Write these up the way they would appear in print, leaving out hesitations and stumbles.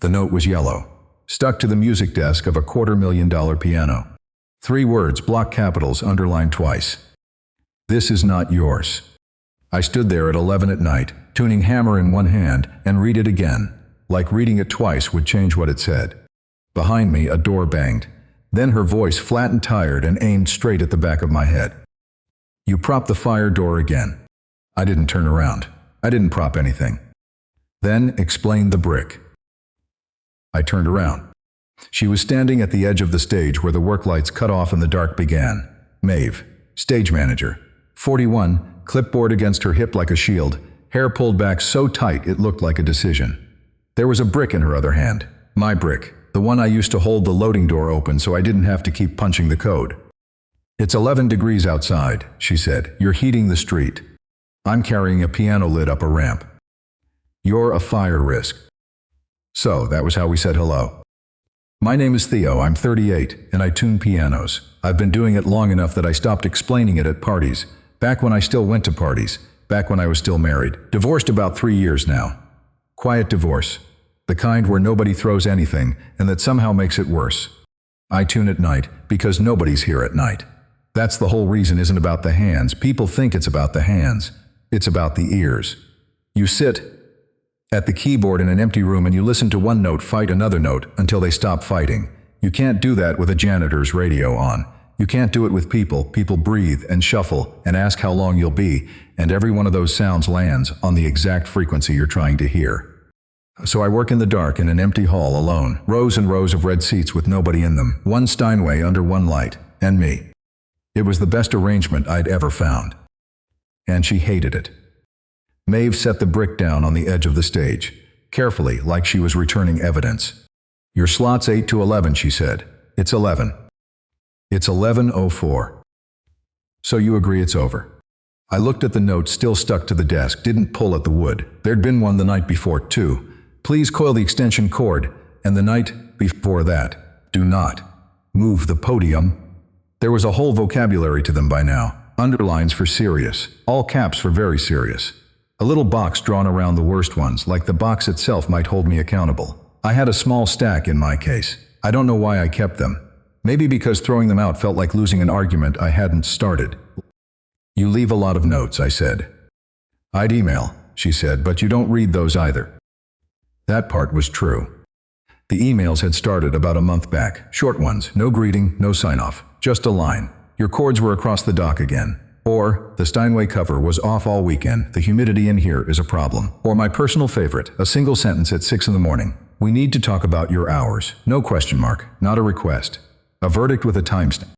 The note was yellow, stuck to the music desk of a $250,000 piano. 3 words, block capitals, underlined twice. This is not yours. I stood there at 11 at night, tuning hammer in one hand, and read it again, like reading it twice would change what it said. Behind me, a door banged. Then her voice, flat and tired, and aimed straight at the back of my head. You propped the fire door again. I didn't turn around. I didn't prop anything. Then explained the brick. I turned around. She was standing at the edge of the stage where the work lights cut off and the dark began. Maeve, stage manager, 41, clipboard against her hip like a shield, hair pulled back so tight it looked like a decision. There was a brick in her other hand, my brick, the one I used to hold the loading door open so I didn't have to keep punching the code. It's 11 degrees outside, she said. You're heating the street. I'm carrying a piano lid up a ramp. You're a fire risk. So that was how we said hello. My name is Theo, I'm 38, and I tune pianos. I've been doing it long enough that I stopped explaining it at parties, back when I still went to parties, back when I was still married. Divorced about 3 years now. Quiet divorce. The kind where nobody throws anything, and that somehow makes it worse. I tune at night, because nobody's here at night. That's the whole reason. Isn't about the hands. People think it's about the hands. It's about the ears. You sit at the keyboard in an empty room and you listen to one note fight another note until they stop fighting. You can't do that with a janitor's radio on. You can't do it with people. People breathe and shuffle and ask how long you'll be, and every one of those sounds lands on the exact frequency you're trying to hear. So I work in the dark in an empty hall alone, rows and rows of red seats with nobody in them, one Steinway under one light, and me. It was the best arrangement I'd ever found. And she hated it. Maeve set the brick down on the edge of the stage, carefully, like she was returning evidence. Your slot's 8 to 11, she said. It's 11. It's 11:04. So you agree it's over. I looked at the note still stuck to the desk, didn't pull at the wood. There'd been one the night before, too. Please coil the extension cord. And the night before that, do not move the podium. There was a whole vocabulary to them by now. Underlines for serious, all caps for very serious. A little box drawn around the worst ones, like the box itself might hold me accountable. I had a small stack in my case. I don't know why I kept them. Maybe because throwing them out felt like losing an argument I hadn't started. You leave a lot of notes, I said. I'd email, she said, but you don't read those either. That part was true. The emails had started about a month back. Short ones, no greeting, no sign-off, just a line. Your cords were across the dock again. Or, the Steinway cover was off all weekend. The humidity in here is a problem. Or my personal favorite, a single sentence at 6 in the morning. We need to talk about your hours. No question mark, not a request. A verdict with a timestamp.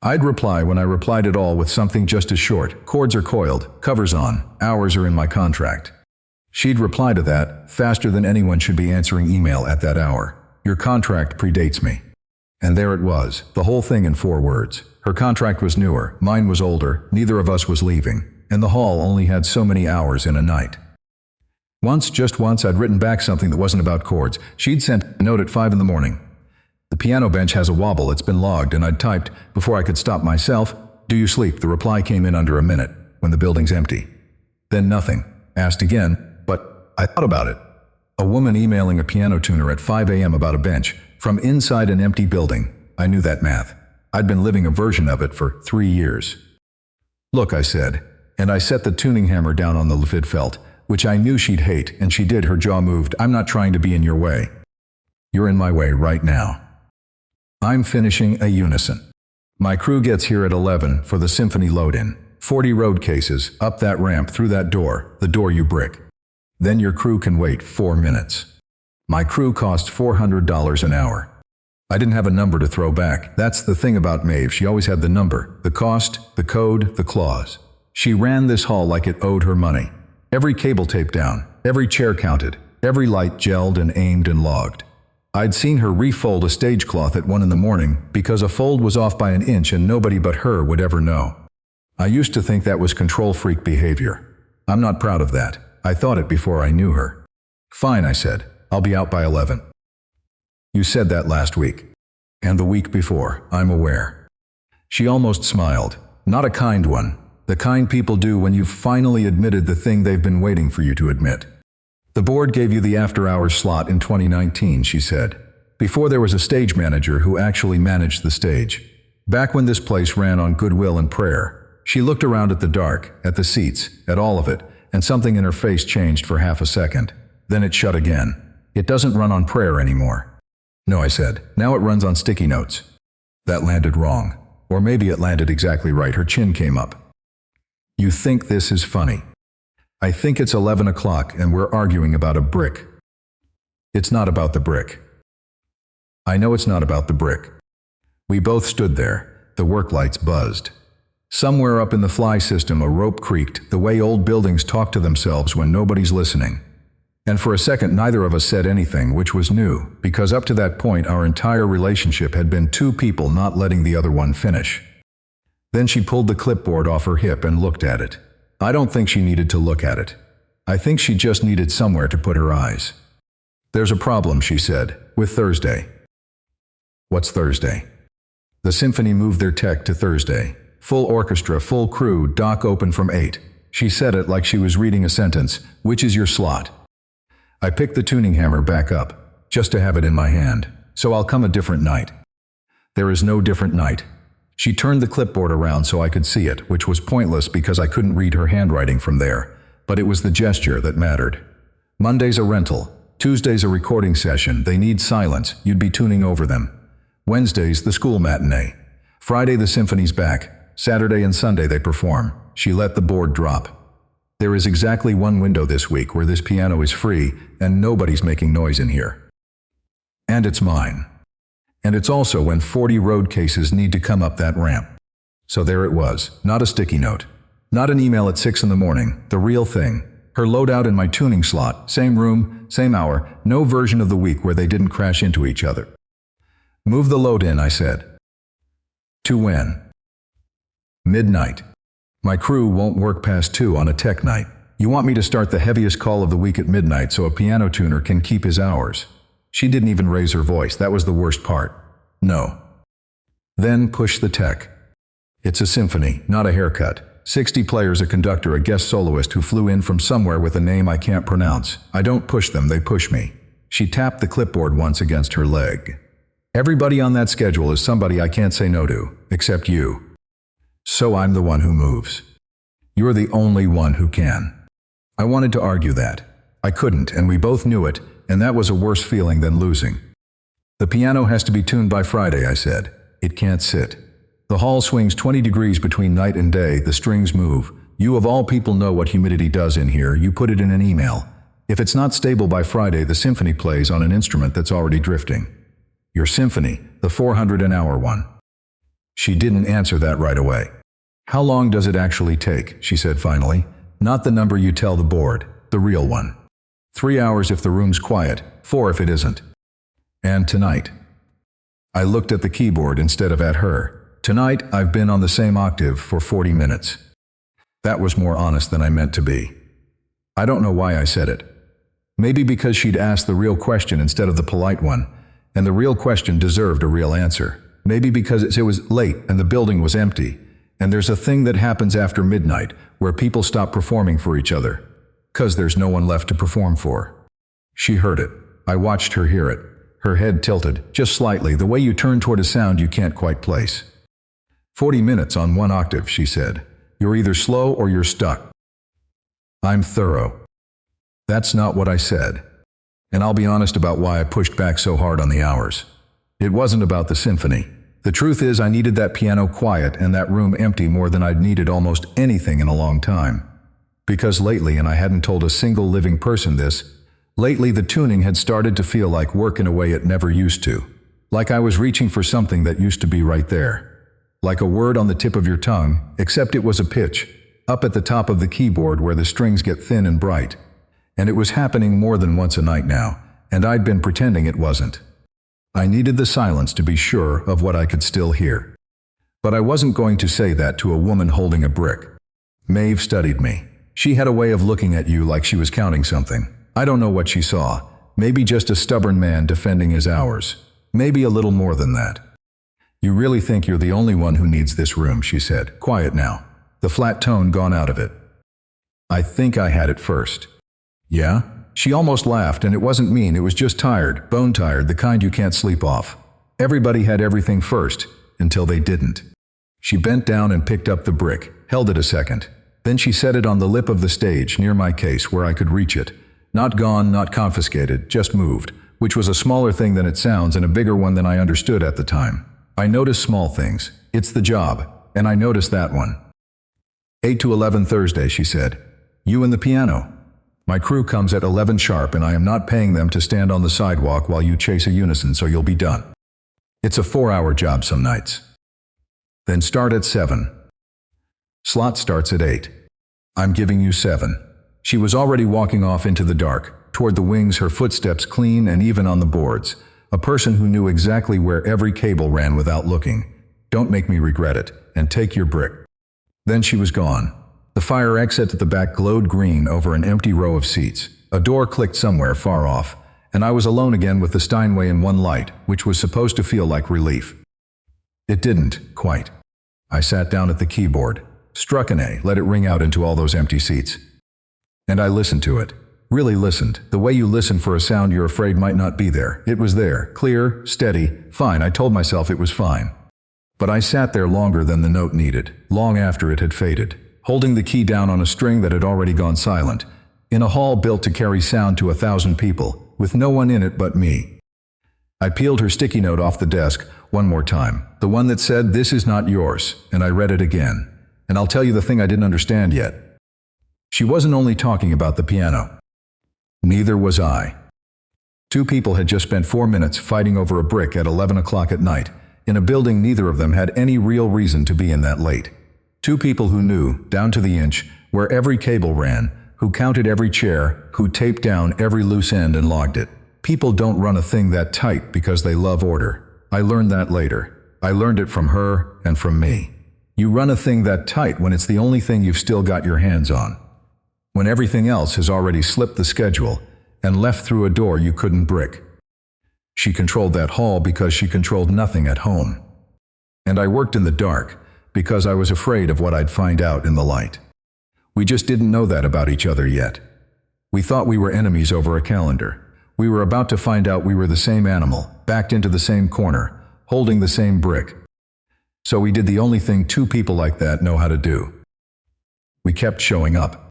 I'd reply when I replied at all with something just as short. Cords are coiled, covers on, hours are in my contract. She'd reply to that, faster than anyone should be answering email at that hour. Your contract predates me. And there it was, the whole thing in 4 words. Her contract was newer, mine was older, neither of us was leaving, and the hall only had so many hours in a night. Just once, I'd written back something that wasn't about chords. She'd sent a note at 5 in the morning. The piano bench has a wobble, it's been logged, and I'd typed, before I could stop myself, do you sleep? The reply came in under a minute, when the building's empty. Then nothing. Asked again, but I thought about it. A woman emailing a piano tuner at 5 a.m. about a bench, from inside an empty building. I knew that math. I'd been living a version of it for 3 years. Look, I said, and I set the tuning hammer down on the livid felt, which I knew she'd hate, and she did. Her jaw moved. I'm not trying to be in your way. You're in my way right now. I'm finishing a unison. My crew gets here at 11 for the symphony load-in. 40 road cases, up that ramp, through that door, the door you brick. Then your crew can wait 4 minutes. My crew cost $400 an hour. I didn't have a number to throw back. That's the thing about Maeve, she always had the number, the cost, the code, the clause. She ran this hall like it owed her money. Every cable taped down, every chair counted, every light gelled and aimed and logged. I'd seen her refold a stage cloth at 1 in the morning because a fold was off by an inch and nobody but her would ever know. I used to think that was control freak behavior. I'm not proud of that. I thought it before I knew her. Fine, I said. I'll be out by 11. You said that last week. And the week before, I'm aware. She almost smiled. Not a kind one. The kind people do when you've finally admitted the thing they've been waiting for you to admit. The board gave you the after-hours slot in 2019, she said. Before there was a stage manager who actually managed the stage. Back when this place ran on goodwill and prayer. She looked around at the dark, at the seats, at all of it, and something in her face changed for half a second. Then it shut again. It doesn't run on prayer anymore. No, I said. Now it runs on sticky notes. That landed wrong. Or maybe it landed exactly right. Her chin came up. You think this is funny? I think it's 11 o'clock and we're arguing about a brick. It's not about the brick. I know it's not about the brick. We both stood there. The work lights buzzed. Somewhere up in the fly system a rope creaked, the way old buildings talk to themselves when nobody's listening. And for a second neither of us said anything, which was new, because up to that point our entire relationship had been two people not letting the other one finish. Then she pulled the clipboard off her hip and looked at it. I don't think she needed to look at it. I think she just needed somewhere to put her eyes. There's a problem, she said, with Thursday. What's Thursday? The symphony moved their tech to Thursday. Full orchestra, full crew, dock open from 8. She said it like she was reading a sentence. Which is your slot? I picked the tuning hammer back up, just to have it in my hand. So I'll come a different night. There is no different night. She turned the clipboard around so I could see it, which was pointless because I couldn't read her handwriting from there. But it was the gesture that mattered. Monday's a rental. Tuesday's a recording session. They need silence. You'd be tuning over them. Wednesday's the school matinee. Friday the symphony's back. Saturday and Sunday they perform. She let the board drop. There is exactly one window this week where this piano is free and nobody's making noise in here. And it's mine. And it's also when 40 road cases need to come up that ramp. So there it was, not a sticky note. Not an email at 6 in the morning, the real thing. Her loadout in my tuning slot, same room, same hour, no version of the week where they didn't crash into each other. Move the load in, I said. To when? Midnight. My crew won't work past 2 on a tech night. You want me to start the heaviest call of the week at midnight so a piano tuner can keep his hours. She didn't even raise her voice. That was the worst part. No. Then push the tech. It's a symphony, not a haircut. 60 players, a conductor, a guest soloist who flew in from somewhere with a name I can't pronounce. I don't push them, they push me. She tapped the clipboard once against her leg. Everybody on that schedule is somebody I can't say no to, except you. So I'm the one who moves. You're the only one who can. I wanted to argue that. I couldn't, and we both knew it, and that was a worse feeling than losing. The piano has to be tuned by Friday, I said. It can't sit. The hall swings 20 degrees between night and day, the strings move. You of all people know what humidity does in here, you put it in an email. If it's not stable by Friday, the symphony plays on an instrument that's already drifting. Your symphony, the 400 an hour one. She didn't answer that right away. How long does it actually take, she said finally. Not the number you tell the board, the real one. 3 hours if the room's quiet, 4 if it isn't. And tonight. I looked at the keyboard instead of at her. Tonight, I've been on the same octave for 40 minutes. That was more honest than I meant to be. I don't know why I said it. Maybe because she'd asked the real question instead of the polite one, and the real question deserved a real answer. Maybe because it was late and the building was empty, and there's a thing that happens after midnight where people stop performing for each other, 'cause there's no one left to perform for. She heard it. I watched her hear it. Her head tilted, just slightly, the way you turn toward a sound you can't quite place. 40 minutes on one octave, she said. You're either slow or you're stuck. I'm thorough. That's not what I said. And I'll be honest about why I pushed back so hard on the hours. It wasn't about the symphony. The truth is I needed that piano quiet and that room empty more than I'd needed almost anything in a long time. Because lately, and I hadn't told a single living person this, lately the tuning had started to feel like work in a way it never used to. Like I was reaching for something that used to be right there. Like a word on the tip of your tongue, except it was a pitch, up at the top of the keyboard where the strings get thin and bright. And it was happening more than once a night now, and I'd been pretending it wasn't. I needed the silence to be sure of what I could still hear. But I wasn't going to say that to a woman holding a brick. Maeve studied me. She had a way of looking at you like she was counting something. I don't know what she saw. Maybe just a stubborn man defending his hours. Maybe a little more than that. You really think you're the only one who needs this room, she said. Quiet now. The flat tone gone out of it. I think I had it first. Yeah? She almost laughed, and it wasn't mean, it was just tired, bone tired, the kind you can't sleep off. Everybody had everything first, until they didn't. She bent down and picked up the brick, held it a second. Then she set it on the lip of the stage, near my case, where I could reach it. Not gone, not confiscated, just moved, which was a smaller thing than it sounds and a bigger one than I understood at the time. I notice small things. It's the job, and I noticed that one. 8 to 11 Thursday, she said. You and the piano. My crew comes at 11 sharp, and I am not paying them to stand on the sidewalk while you chase a unison, so you'll be done. It's a 4-hour job some nights. Then start at 7. Slot starts at 8. I'm giving you 7. She was already walking off into the dark, toward the wings, her footsteps clean and even on the boards. A person who knew exactly where every cable ran without looking. Don't make me regret it, and take your brick. Then she was gone. The fire exit at the back glowed green over an empty row of seats. A door clicked somewhere far off, and I was alone again with the Steinway and one light, which was supposed to feel like relief. It didn't, quite. I sat down at the keyboard, struck an A, let it ring out into all those empty seats. And I listened to it. Really listened, the way you listen for a sound you're afraid might not be there. It was there, clear, steady, fine. I told myself it was fine. But I sat there longer than the note needed, long after it had faded, holding the key down on a string that had already gone silent, in a hall built to carry sound to 1,000 people, with no one in it but me. I peeled her sticky note off the desk one more time, the one that said, "This is not yours," and I read it again. And I'll tell you the thing I didn't understand yet. She wasn't only talking about the piano. Neither was I. 2 people had just spent 4 minutes fighting over a brick at 11 o'clock at night, in a building neither of them had any real reason to be in that late. 2 people who knew, down to the inch, where every cable ran, who counted every chair, who taped down every loose end and logged it. People don't run a thing that tight because they love order. I learned that later. I learned it from her and from me. You run a thing that tight when it's the only thing you've still got your hands on. When everything else has already slipped the schedule and left through a door you couldn't brick. She controlled that hall because she controlled nothing at home. And I worked in the dark because I was afraid of what I'd find out in the light. We just didn't know that about each other yet. We thought we were enemies over a calendar. We were about to find out we were the same animal, backed into the same corner, holding the same brick. So we did the only thing 2 people like that know how to do. We kept showing up.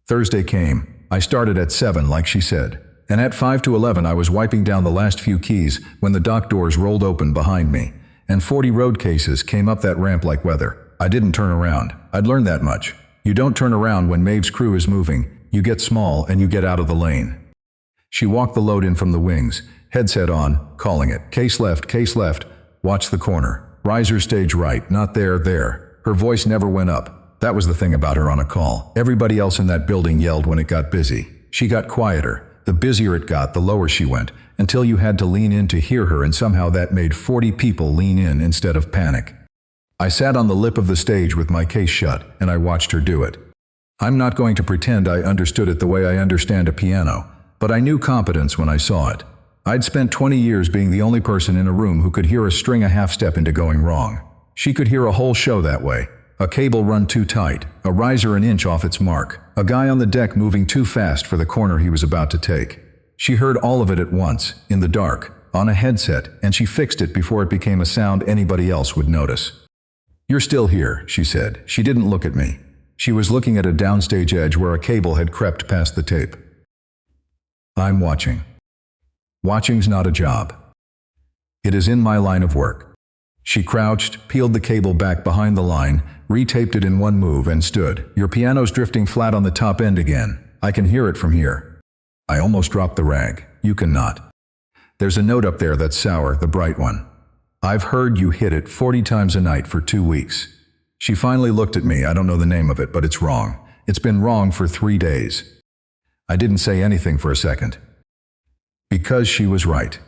Thursday came. I started at 7 like she said, and at 5 to 11 I was wiping down the last few keys when the dock doors rolled open behind me, and 40 road cases came up that ramp like weather. I didn't turn around. I'd learned that much. You don't turn around when Maeve's crew is moving. You get small and you get out of the lane. She walked the load in from the wings, headset on, calling it. Case left, watch the corner. Riser stage right, not there, there. Her voice never went up. That was the thing about her on a call. Everybody else in that building yelled when it got busy. She got quieter. The busier it got, the lower she went, until you had to lean in to hear her, and somehow that made 40 people lean in instead of panic. I sat on the lip of the stage with my case shut, and I watched her do it. I'm not going to pretend I understood it the way I understand a piano, but I knew competence when I saw it. I'd spent 20 years being the only person in a room who could hear a string a half-step into going wrong. She could hear a whole show that way. A cable run too tight, a riser an inch off its mark, a guy on the deck moving too fast for the corner he was about to take. She heard all of it at once, in the dark, on a headset, and she fixed it before it became a sound anybody else would notice. "You're still here," she said. She didn't look at me. She was looking at a downstage edge where a cable had crept past the tape. "I'm watching. Watching's not a job. It is in my line of work." She crouched, peeled the cable back behind the line, retaped it in one move, and stood. "Your piano's drifting flat on the top end again. I can hear it from here." I almost dropped the rag. "You cannot. There's a note up there that's sour, the bright one. I've heard you hit it 40 times a night for 2 weeks. She finally looked at me. "I don't know the name of it, but it's wrong. It's been wrong for 3 days. I didn't say anything for a second. Because she was right.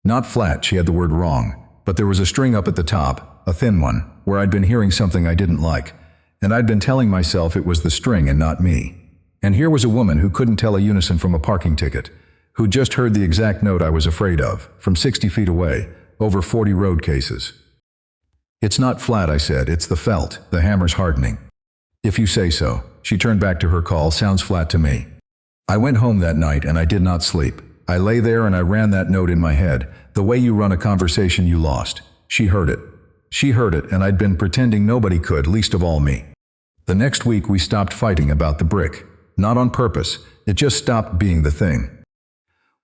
Not flat, she had the word wrong, but there was a string up at the top, a thin one, where I'd been hearing something I didn't like, and I'd been telling myself it was the string and not me. And here was a woman who couldn't tell a unison from a parking ticket, who just heard the exact note I was afraid of, from 60 feet away, over 40 road cases. "It's not flat," I said. "It's the felt. The hammer's hardening." "If you say so." She turned back to her call. "Sounds flat to me." I went home that night and I did not sleep. I lay there and I ran that note in my head, the way you run a conversation you lost. She heard it. She heard it, and I'd been pretending nobody could, least of all me. The next week we stopped fighting about the brick. Not on purpose, it just stopped being the thing.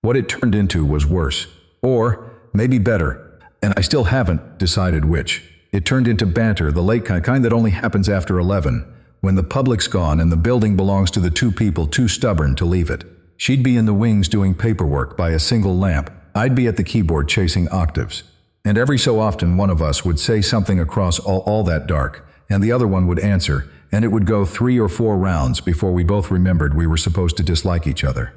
What it turned into was worse. Or, maybe better, and I still haven't decided which. It turned into banter, the late kind that only happens after 11, when the public's gone and the building belongs to the two people too stubborn to leave it. She'd be in the wings doing paperwork by a single lamp. I'd be at the keyboard chasing octaves. And every so often one of us would say something across all that dark, and the other one would answer, and it would go 3 or 4 rounds before we both remembered we were supposed to dislike each other.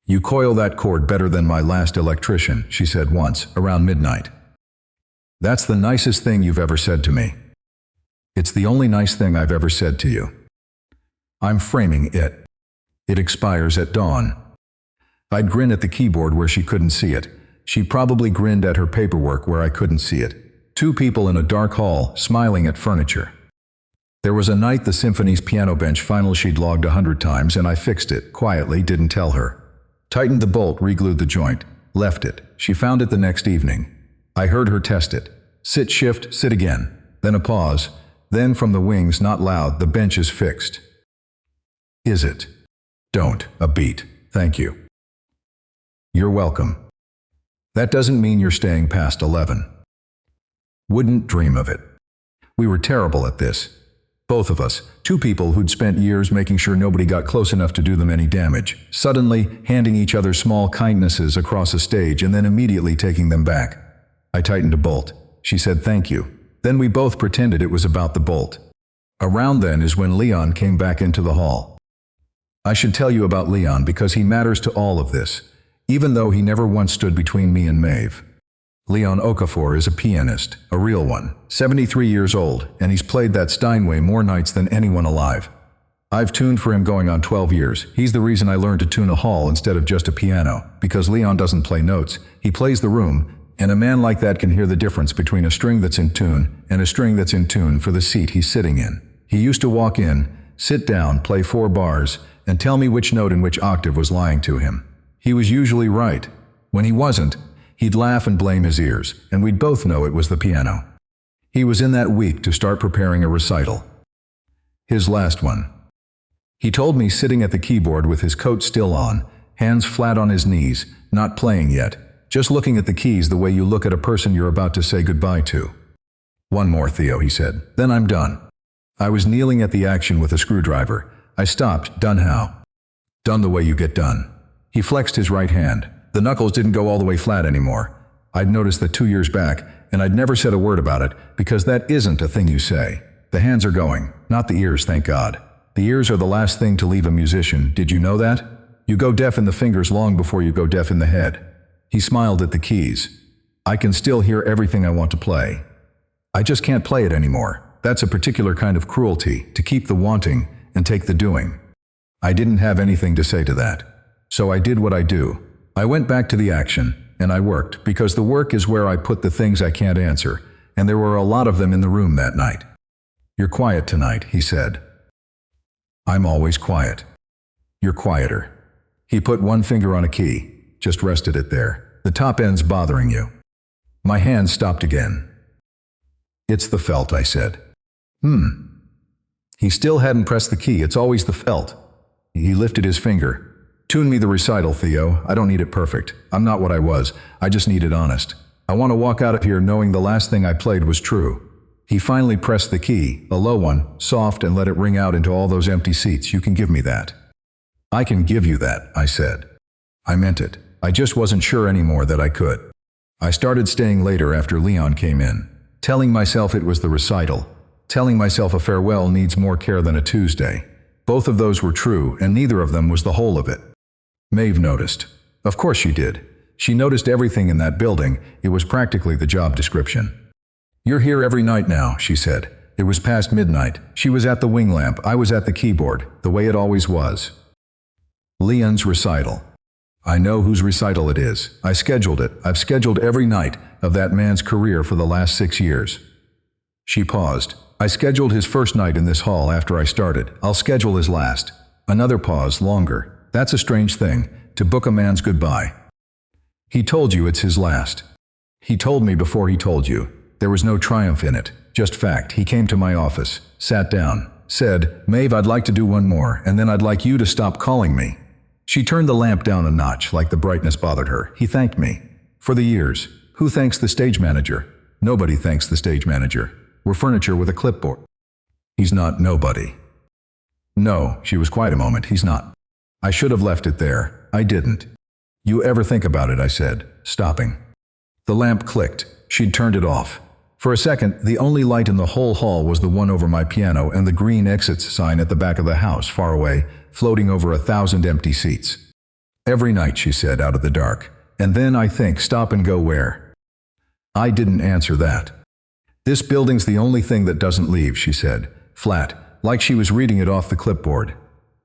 "You coil that cord better than my last electrician," she said once, around midnight. "That's the nicest thing you've ever said to me." "It's the only nice thing I've ever said to you." I'm framing it. It expires at dawn. I'd grin at the keyboard where she couldn't see it. She probably grinned at her paperwork where I couldn't see it. 2 people in a dark hall, smiling at furniture. There was a night the symphony's piano bench final she'd logged 100 times, and I fixed it, quietly, didn't tell her. Tightened the bolt, re-glued the joint, left it. She found it the next evening. I heard her test it. Sit, shift, sit again. Then a pause. Then from the wings, not loud, "The bench is fixed." "Is it?" "Don't. A beat. Thank you." "You're welcome." "That doesn't mean you're staying past 11. Wouldn't dream of it." We were terrible at this. Both of us, 2 people who'd spent years making sure nobody got close enough to do them any damage, suddenly handing each other small kindnesses across a stage and then immediately taking them back. I tightened a bolt. She said thank you. Then we both pretended it was about the bolt. Around then is when Leon came back into the hall. I should tell you about Leon because he matters to all of this, even though he never once stood between me and Maeve. Leon Okafor is a pianist, a real one, 73 years old, and he's played that Steinway more nights than anyone alive. I've tuned for him going on 12 years. He's the reason I learned to tune a hall instead of just a piano, because Leon doesn't play notes, he plays the room, and a man like that can hear the difference between a string that's in tune and a string that's in tune for the seat he's sitting in. He used to walk in, sit down, play 4 bars, and tell me which note in which octave was lying to him. He was usually right. When he wasn't, he'd laugh and blame his ears, and we'd both know it was the piano. He was in that week to start preparing a recital. His last one. He told me sitting at the keyboard with his coat still on, hands flat on his knees, not playing yet, just looking at the keys the way you look at a person you're about to say goodbye to. "One more, Theo," he said. "Then I'm done." I was kneeling at the action with a screwdriver. I stopped. "Done how?" "Done the way you get done." He flexed his right hand. The knuckles didn't go all the way flat anymore. I'd noticed that 2 years back, and I'd never said a word about it, because that isn't a thing you say. The hands are going, not the ears, thank God. The ears are the last thing to leave a musician. Did you know that? You go deaf in the fingers long before you go deaf in the head. He smiled at the keys. "I can still hear everything I want to play. I just can't play it anymore. That's a particular kind of cruelty, to keep the wanting and take the doing." I didn't have anything to say to that. So I did what I do. I went back to the action, and I worked, because the work is where I put the things I can't answer, and there were a lot of them in the room that night. "You're quiet tonight," he said. "I'm always quiet." "You're quieter." He put one finger on a key, just rested it there. "The top end's bothering you." My hand stopped again. "It's the felt," I said. He still hadn't pressed the key. "It's always the felt." He lifted his finger. "Tune me the recital, Theo. I don't need it perfect. I'm not what I was. I just need it honest. I want to walk out of here knowing the last thing I played was true." He finally pressed the key, a low one, soft, and let it ring out into all those empty seats. "You can give me that." "I can give you that," I said. I meant it. I just wasn't sure anymore that I could. I started staying later after Leon came in, telling myself it was the recital, telling myself a farewell needs more care than a Tuesday. Both of those were true, and neither of them was the whole of it. Maeve noticed. Of course she did. She noticed everything in that building. It was practically the job description. "You're here every night now," she said. It was past midnight. She was at the wing lamp. I was at the keyboard, the way it always was. Leon's recital. I know whose recital it is. I scheduled it. I've scheduled every night of that man's career for the last 6 years. She paused. I scheduled his first night in this hall after I started. I'll schedule his last. Another pause, longer. That's a strange thing, to book a man's goodbye. He told you it's his last. He told me before he told you. There was no triumph in it, just fact. He came to my office, sat down, said, "Maeve, I'd like to do one more, and then I'd like you to stop calling me." She turned the lamp down a notch, like the brightness bothered her. He thanked me. For the years. Who thanks the stage manager? Nobody thanks the stage manager. We're furniture with a clipboard. He's not nobody. No, she was quiet a moment. He's not. I should have left it there. I didn't. You ever think about it? I said, stopping. The lamp clicked. She'd turned it off. For a second, the only light in the whole hall was the one over my piano and the green exits sign at the back of the house, far away, floating over 1,000 empty seats. Every night, she said, out of the dark. And then I think, stop and go where? I didn't answer that. This building's the only thing that doesn't leave, she said, flat, like she was reading it off the clipboard.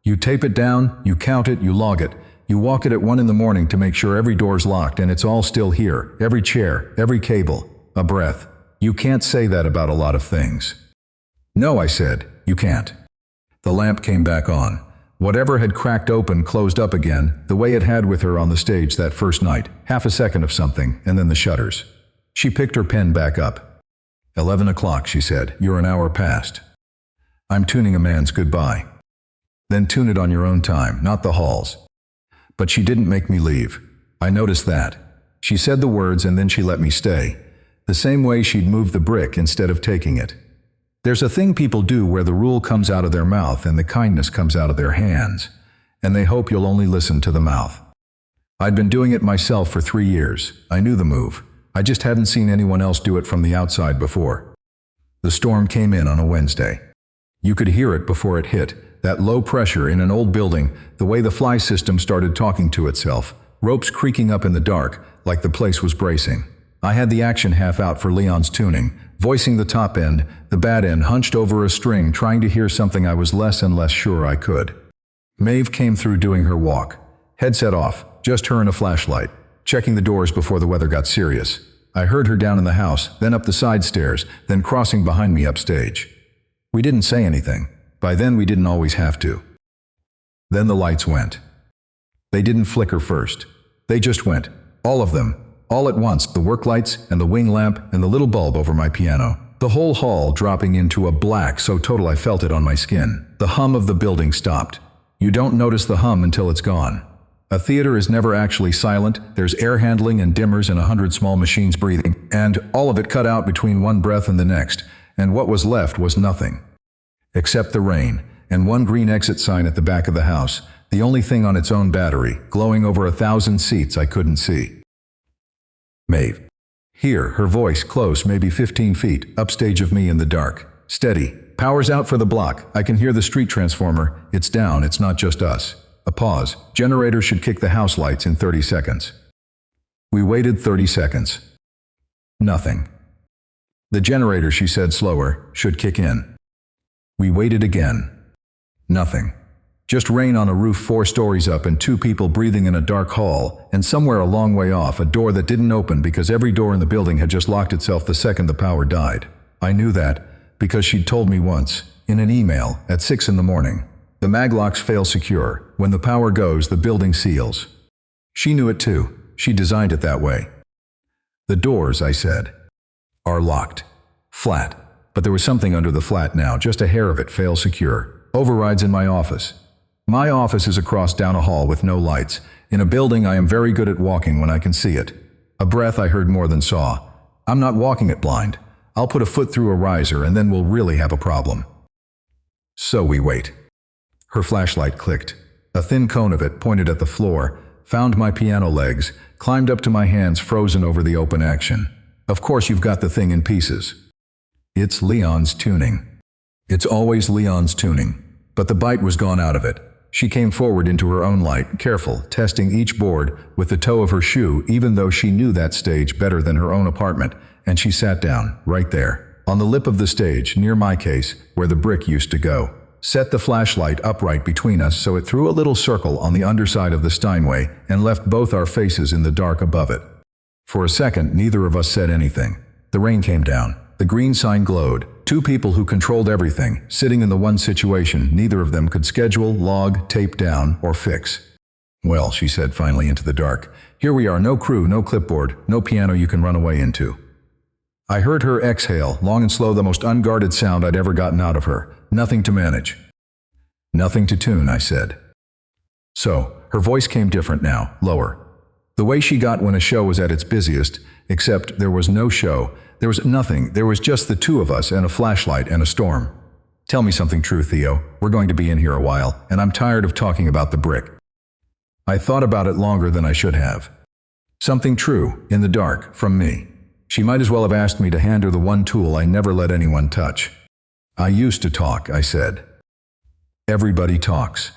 You tape it down, you count it, you log it. You walk it at 1 in the morning to make sure every door's locked and it's all still here, every chair, every cable, a breath. You can't say that about a lot of things. No, I said, you can't. The lamp came back on. Whatever had cracked open closed up again, the way it had with her on the stage that first night, half a second of something, and then the shutters. She picked her pen back up. 11 o'clock, she said, you're an hour past. I'm tuning a man's goodbye. Then tune it on your own time, not the hall's. But she didn't make me leave. I noticed that. She said the words and then she let me stay. The same way she'd moved the brick instead of taking it. There's a thing people do where the rule comes out of their mouth and the kindness comes out of their hands, and they hope you'll only listen to the mouth. I'd been doing it myself for 3 years. I knew the move. I just hadn't seen anyone else do it from the outside before. The storm came in on a Wednesday. You could hear it before it hit, that low pressure in an old building, the way the fly system started talking to itself, ropes creaking up in the dark, like the place was bracing. I had the action half out for Leon's tuning, voicing the top end, the bad end hunched over a string, trying to hear something I was less and less sure I could. Maeve came through doing her walk. Headset off, just her and a flashlight, checking the doors before the weather got serious. I heard her down in the house, then up the side stairs, then crossing behind me upstage. We didn't say anything. By then we didn't always have to. Then the lights went. They didn't flicker first. They just went. All of them. All at once, the work lights and the wing lamp and the little bulb over my piano. The whole hall dropping into a black so total I felt it on my skin. The hum of the building stopped. You don't notice the hum until it's gone. A theater is never actually silent. There's air handling and dimmers and 100 small machines breathing, and all of it cut out between one breath and the next, and what was left was nothing. Except the rain, and one green exit sign at the back of the house, the only thing on its own battery, glowing over 1,000 seats I couldn't see. Maeve. Here, her voice close, maybe 15 feet, upstage of me in the dark. Steady. Power's out for the block. I can hear the street transformer. It's down, it's not just us. A pause. Generator should kick the house lights in 30 seconds. We waited 30 seconds. Nothing. The generator, she said slower, should kick in. We waited again. Nothing. Just rain on a roof 4 stories up and 2 people breathing in a dark hall, and somewhere a long way off a door that didn't open because every door in the building had just locked itself the second the power died. I knew that because she'd told me once, in an email, at 6 in the morning. The maglocks fail secure. When the power goes, the building seals. She knew it too. She designed it that way. The doors, I said, are locked. Flat. But there was something under the flat now, just a hair of it, fail secure. Overrides in my office. My office is across down a hall with no lights. In a building I am very good at walking when I can see it. A breath I heard more than saw. I'm not walking it blind. I'll put a foot through a riser and then we'll really have a problem. So we wait. Her flashlight clicked. A thin cone of it pointed at the floor, found my piano legs, climbed up to my hands frozen over the open action. Of course you've got the thing in pieces. It's Leon's tuning. It's always Leon's tuning. But the bite was gone out of it. She came forward into her own light, careful, testing each board with the toe of her shoe, even though she knew that stage better than her own apartment, and she sat down, right there, on the lip of the stage, near my case, where the brick used to go. Set the flashlight upright between us so it threw a little circle on the underside of the Steinway and left both our faces in the dark above it. For a second, neither of us said anything. The rain came down. The green sign glowed. 2 people who controlled everything, sitting in the one situation neither of them could schedule, log, tape down, or fix. Well, she said finally into the dark, here we are, no crew, no clipboard, no piano you can run away into. I heard her exhale, long and slow, the most unguarded sound I'd ever gotten out of her. Nothing to manage. Nothing to tune, I said. So, her voice came different now, lower. The way she got when a show was at its busiest, except there was no show, there was nothing, there was just the two of us and a flashlight and a storm. Tell me something true, Theo. We're going to be in here a while, and I'm tired of talking about the brick. I thought about it longer than I should have. Something true, in the dark, from me. She might as well have asked me to hand her the one tool I never let anyone touch. I used to talk, I said. Everybody talks.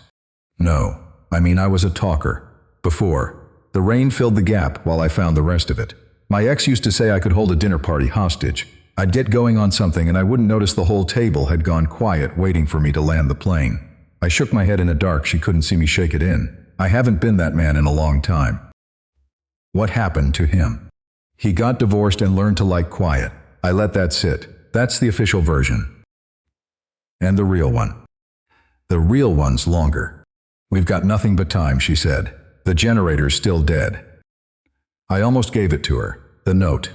No, I mean I was a talker. Before. The rain filled the gap while I found the rest of it. My ex used to say I could hold a dinner party hostage. I'd get going on something and I wouldn't notice the whole table had gone quiet waiting for me to land the plane. I shook my head in the dark. She couldn't see me shake it in. I haven't been that man in a long time. What happened to him? He got divorced and learned to like quiet. I let that sit. That's the official version. And the real one. The real one's longer. We've got nothing but time, she said. The generator's still dead. I almost gave it to her. The note.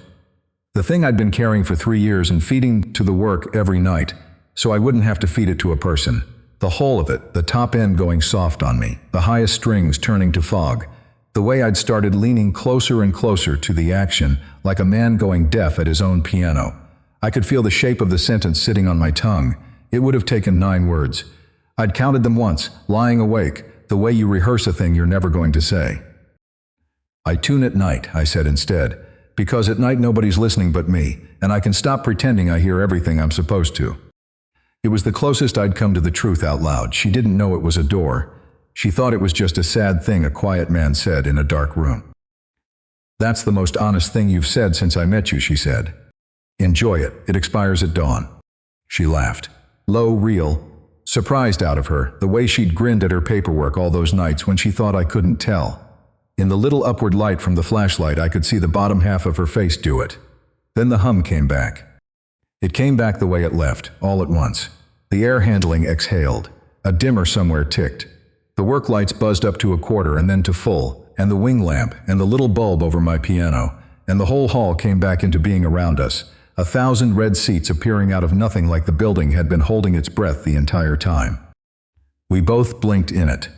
The thing I'd been carrying for 3 years and feeding to the work every night, so I wouldn't have to feed it to a person. The whole of it, the top end going soft on me, the highest strings turning to fog. The way I'd started leaning closer and closer to the action, like a man going deaf at his own piano. I could feel the shape of the sentence sitting on my tongue. It would have taken 9 words. I'd counted them once, lying awake, the way you rehearse a thing you're never going to say. I tune at night, I said instead, because at night nobody's listening but me, and I can stop pretending I hear everything I'm supposed to. It was the closest I'd come to the truth out loud. She didn't know it was a door. She thought it was just a sad thing a quiet man said in a dark room. That's the most honest thing you've said since I met you, she said. Enjoy it. It expires at dawn. She laughed. Low, real, surprised out of her, the way she'd grinned at her paperwork all those nights when she thought I couldn't tell. In the little upward light from the flashlight, I could see the bottom half of her face do it. Then the hum came back. It came back the way it left, all at once. The air handling exhaled. A dimmer somewhere ticked. The work lights buzzed up to a quarter and then to full, and the wing lamp and the little bulb over my piano, and the whole hall came back into being around us, 1,000 red seats appearing out of nothing like the building had been holding its breath the entire time. We both blinked in it.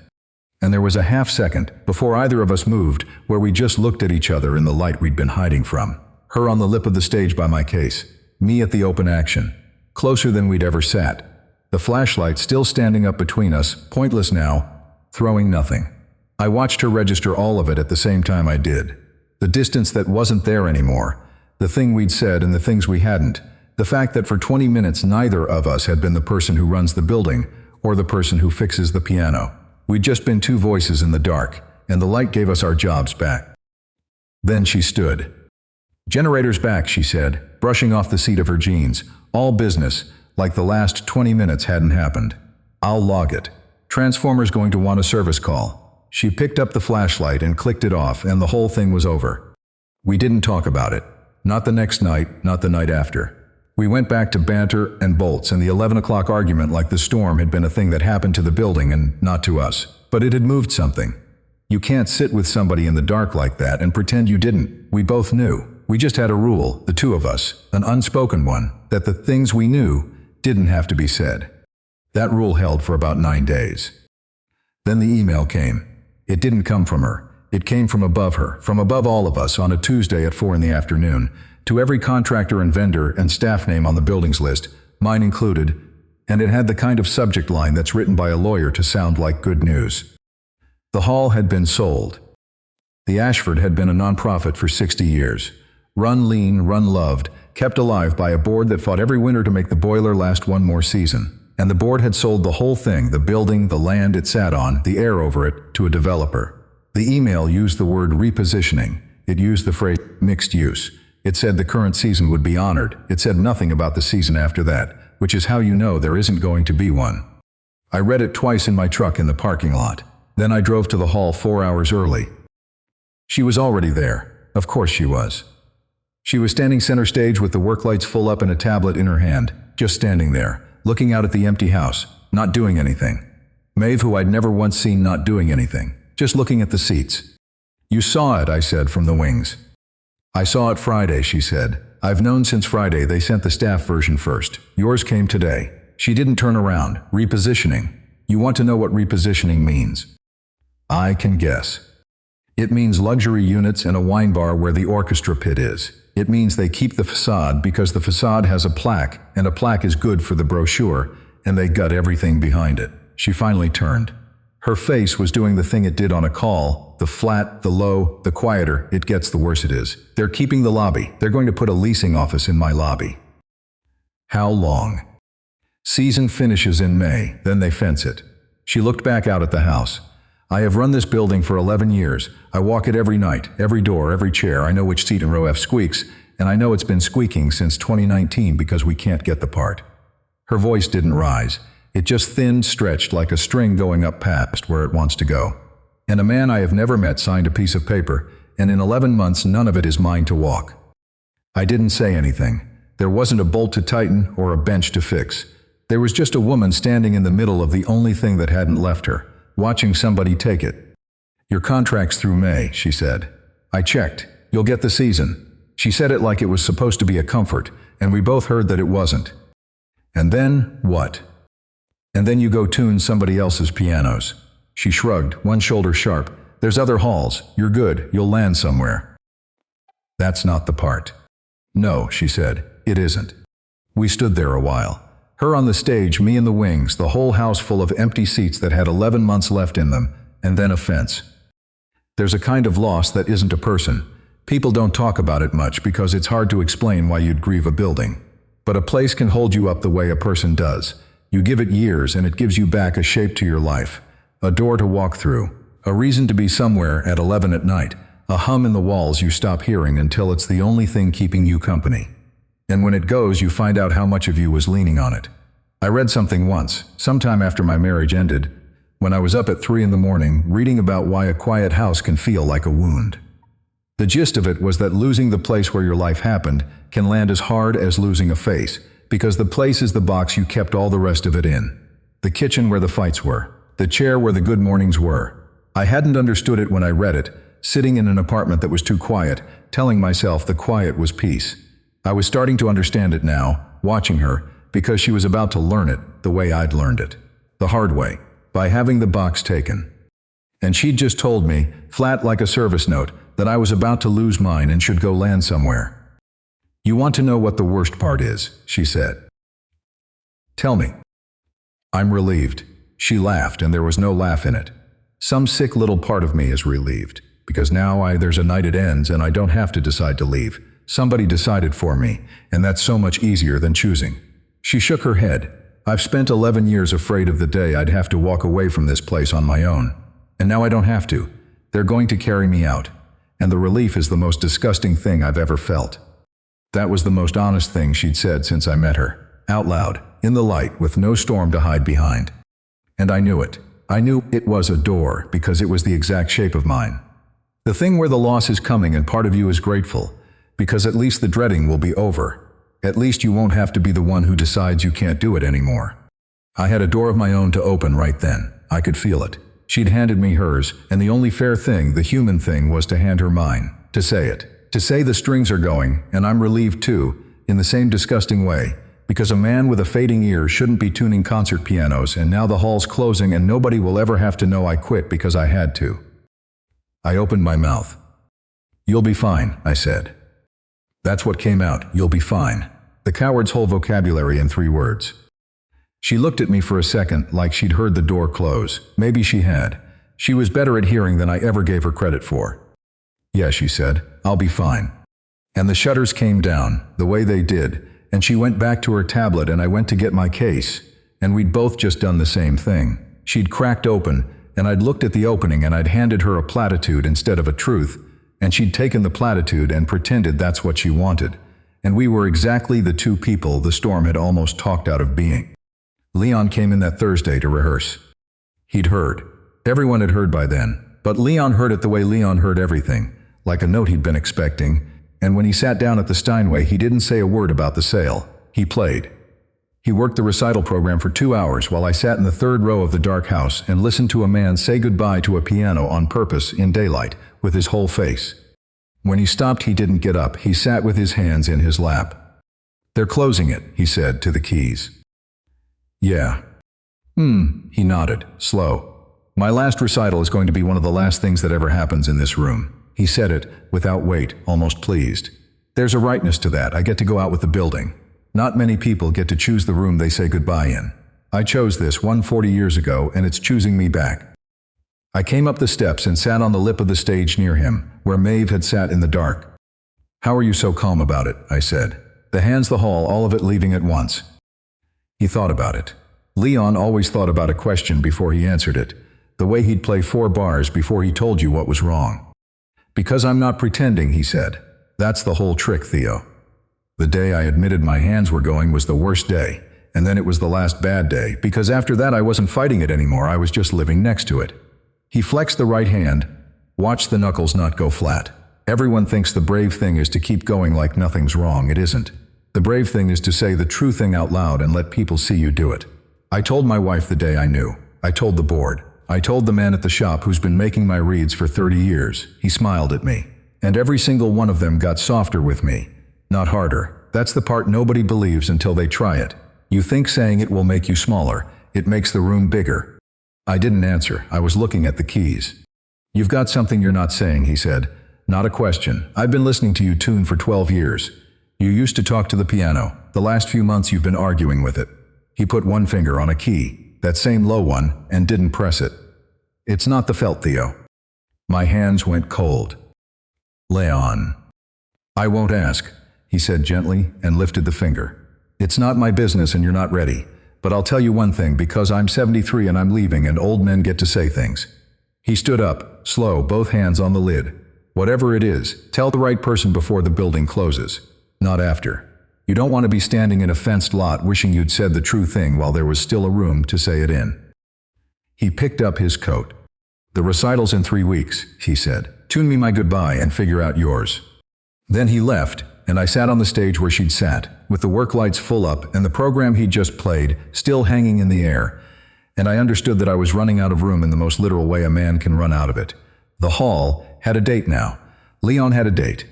And there was a half second, before either of us moved, where we just looked at each other in the light we'd been hiding from. Her on the lip of the stage by my case. Me at the open action. Closer than we'd ever sat. The flashlight still standing up between us, pointless now, throwing nothing. I watched her register all of it at the same time I did. The distance that wasn't there anymore. The thing we'd said and the things we hadn't. The fact that for 20 minutes neither of us had been the person who runs the building or the person who fixes the piano. We'd just been two voices in the dark, and the light gave us our jobs back. Then she stood. Generator's back, she said, brushing off the seat of her jeans. All business, like the last 20 minutes hadn't happened. I'll log it. Transformer's going to want a service call. She picked up the flashlight and clicked it off, and the whole thing was over. We didn't talk about it. Not the next night, not the night after. We went back to banter and bolts and the 11 o'clock argument like the storm had been a thing that happened to the building and not to us. But it had moved something. You can't sit with somebody in the dark like that and pretend you didn't. We both knew. We just had a rule, the two of us, an unspoken one, that the things we knew didn't have to be said. That rule held for about 9 days. Then the email came. It didn't come from her. It came from above her, from above all of us on a Tuesday at 4 p.m, to every contractor and vendor and staff name on the building's list, mine included, and it had the kind of subject line that's written by a lawyer to sound like good news. The hall had been sold. The Ashford had been a nonprofit for 60 years. Run lean, run loved, kept alive by a board that fought every winter to make the boiler last one more season. And the board had sold the whole thing, the building, the land it sat on, the air over it, to a developer. The email used the word repositioning. It used the phrase mixed use. It said the current season would be honored. It said nothing about the season after that, which is how you know there isn't going to be one. I read it twice in my truck in the parking lot. Then I drove to the hall 4 hours early. She was already there. Of course she was. She was standing center stage with the work lights full up and a tablet in her hand, just standing there, looking out at the empty house, not doing anything. Maeve, who I'd never once seen not doing anything, just looking at the seats. You saw it, I said from the wings. I saw it Friday, she said. I've known since Friday they sent the staff version first. Yours came today. She didn't turn around. Repositioning. You want to know what repositioning means? I can guess. It means luxury units and a wine bar where the orchestra pit is. It means they keep the facade because the facade has a plaque, and a plaque is good for the brochure, and they gut everything behind it. She finally turned. Her face was doing the thing it did on a call. The flat, the low, the quieter it gets, the worse it is. They're keeping the lobby. They're going to put a leasing office in my lobby. How long? Season finishes in May, then they fence it. She looked back out at the house. I have run this building for 11 years. I walk it every night, every door, every chair. I know which seat in row F squeaks, and I know it's been squeaking since 2019 because we can't get the part. Her voice didn't rise. It just thinned, stretched like a string going up past where it wants to go. And a man I have never met signed a piece of paper, and in 11 months none of it is mine to walk. I didn't say anything. There wasn't a bolt to tighten or a bench to fix. There was just a woman standing in the middle of the only thing that hadn't left her, watching somebody take it. Your contract's through May, she said. I checked. You'll get the season. She said it like it was supposed to be a comfort, and we both heard that it wasn't. And then, what? And then you go tune somebody else's pianos. She shrugged, one shoulder sharp. There's other halls. You're good. You'll land somewhere. That's not the part. No, she said. It isn't. We stood there a while. Her on the stage, me in the wings, the whole house full of empty seats that had 11 months left in them, and then a fence. There's a kind of loss that isn't a person. People don't talk about it much because it's hard to explain why you'd grieve a building. But a place can hold you up the way a person does. You give it years and it gives you back a shape to your life, a door to walk through, a reason to be somewhere at 11 at night, a hum in the walls you stop hearing until it's the only thing keeping you company. And when it goes, you find out how much of you was leaning on it. I read something once, sometime after my marriage ended, when I was up at 3 in the morning, reading about why a quiet house can feel like a wound. The gist of it was that losing the place where your life happened can land as hard as losing a face, because the place is the box you kept all the rest of it in. The kitchen where the fights were, the chair where the good mornings were. I hadn't understood it when I read it, sitting in an apartment that was too quiet, telling myself the quiet was peace. I was starting to understand it now, watching her, because she was about to learn it the way I'd learned it. The hard way, by having the box taken. And she'd just told me, flat like a service note, that I was about to lose mine and should go land somewhere. You want to know what the worst part is, she said. Tell me. I'm relieved. She laughed, and there was no laugh in it. Some sick little part of me is relieved, because now there's a night it ends and I don't have to decide to leave. Somebody decided for me, and that's so much easier than choosing. She shook her head. I've spent 11 years afraid of the day I'd have to walk away from this place on my own. And now I don't have to. They're going to carry me out. And the relief is the most disgusting thing I've ever felt. That was the most honest thing she'd said since I met her. Out loud, in the light, with no storm to hide behind. And I knew it. I knew it was a door because it was the exact shape of mine. The thing where the loss is coming and part of you is grateful, because at least the dreading will be over. At least you won't have to be the one who decides you can't do it anymore. I had a door of my own to open right then. I could feel it. She'd handed me hers, and the only fair thing, the human thing, was to hand her mine, to say it. To say the strings are going, and I'm relieved too, in the same disgusting way, because a man with a fading ear shouldn't be tuning concert pianos, and now the hall's closing and nobody will ever have to know I quit because I had to. I opened my mouth. You'll be fine, I said. That's what came out, you'll be fine. The coward's whole vocabulary in 3 words. She looked at me for a second like she'd heard the door close. Maybe she had. She was better at hearing than I ever gave her credit for. Yeah, she said, I'll be fine. And the shutters came down, the way they did, and she went back to her tablet and I went to get my case, and we'd both just done the same thing. She'd cracked open, and I'd looked at the opening and I'd handed her a platitude instead of a truth, and she'd taken the platitude and pretended that's what she wanted. And we were exactly the 2 people the storm had almost talked out of being. Leon came in that Thursday to rehearse. He'd heard. Everyone had heard by then, but Leon heard it the way Leon heard everything, like a note he'd been expecting, and when he sat down at the Steinway he didn't say a word about the sale. He played. He worked the recital program for 2 hours while I sat in the third row of the dark house and listened to a man say goodbye to a piano on purpose in daylight with his whole face. When he stopped, he didn't get up. He sat with his hands in his lap. "They're closing it," he said to the keys. "Yeah." He nodded, slow. "My last recital is going to be one of the last things that ever happens in this room." He said it, without weight, almost pleased. "There's a rightness to that. I get to go out with the building. Not many people get to choose the room they say goodbye in. I chose this one 40 years ago, and it's choosing me back." I came up the steps and sat on the lip of the stage near him, where Maeve had sat in the dark. "How are you so calm about it?" I said. "The hands, the hall, all of it leaving at once." He thought about it. Leon always thought about a question before he answered it, the way he'd play 4 bars before he told you what was wrong. "Because I'm not pretending," he said. "That's the whole trick, Theo. The day I admitted my hands were going was the worst day, and then it was the last bad day, because after that I wasn't fighting it anymore, I was just living next to it." He flexed the right hand. "Watch the knuckles not go flat. Everyone thinks the brave thing is to keep going like nothing's wrong. It isn't. The brave thing is to say the true thing out loud and let people see you do it." I told my wife the day I knew. I told the board. I told the man at the shop who's been making my reeds for 30 years. He smiled at me. And every single one of them got softer with me, not harder. That's the part nobody believes until they try it. You think saying it will make you smaller. It makes the room bigger. I didn't answer. I was looking at the keys. "You've got something you're not saying," he said. "Not a question. I've been listening to you tune for 12 years. You used to talk to the piano. The last few months you've been arguing with it." He put one finger on a key, that same low one, and didn't press it. "It's not the felt, Theo." My hands went cold. "Leon." "I won't ask," he said gently and lifted the finger. "It's not my business and you're not ready. But I'll tell you one thing, because I'm 73 and I'm leaving and old men get to say things." He stood up, slow, both hands on the lid. "Whatever it is, tell the right person before the building closes, not after. You don't want to be standing in a fenced lot wishing you'd said the true thing while there was still a room to say it in." He picked up his coat. "The recital's in 3 weeks," he said. "Tune me my goodbye and figure out yours." Then he left, and I sat on the stage where she'd sat, with the work lights full up and the program he'd just played still hanging in the air, and I understood that I was running out of room in the most literal way a man can run out of it. The hall had a date now. Leon had a date.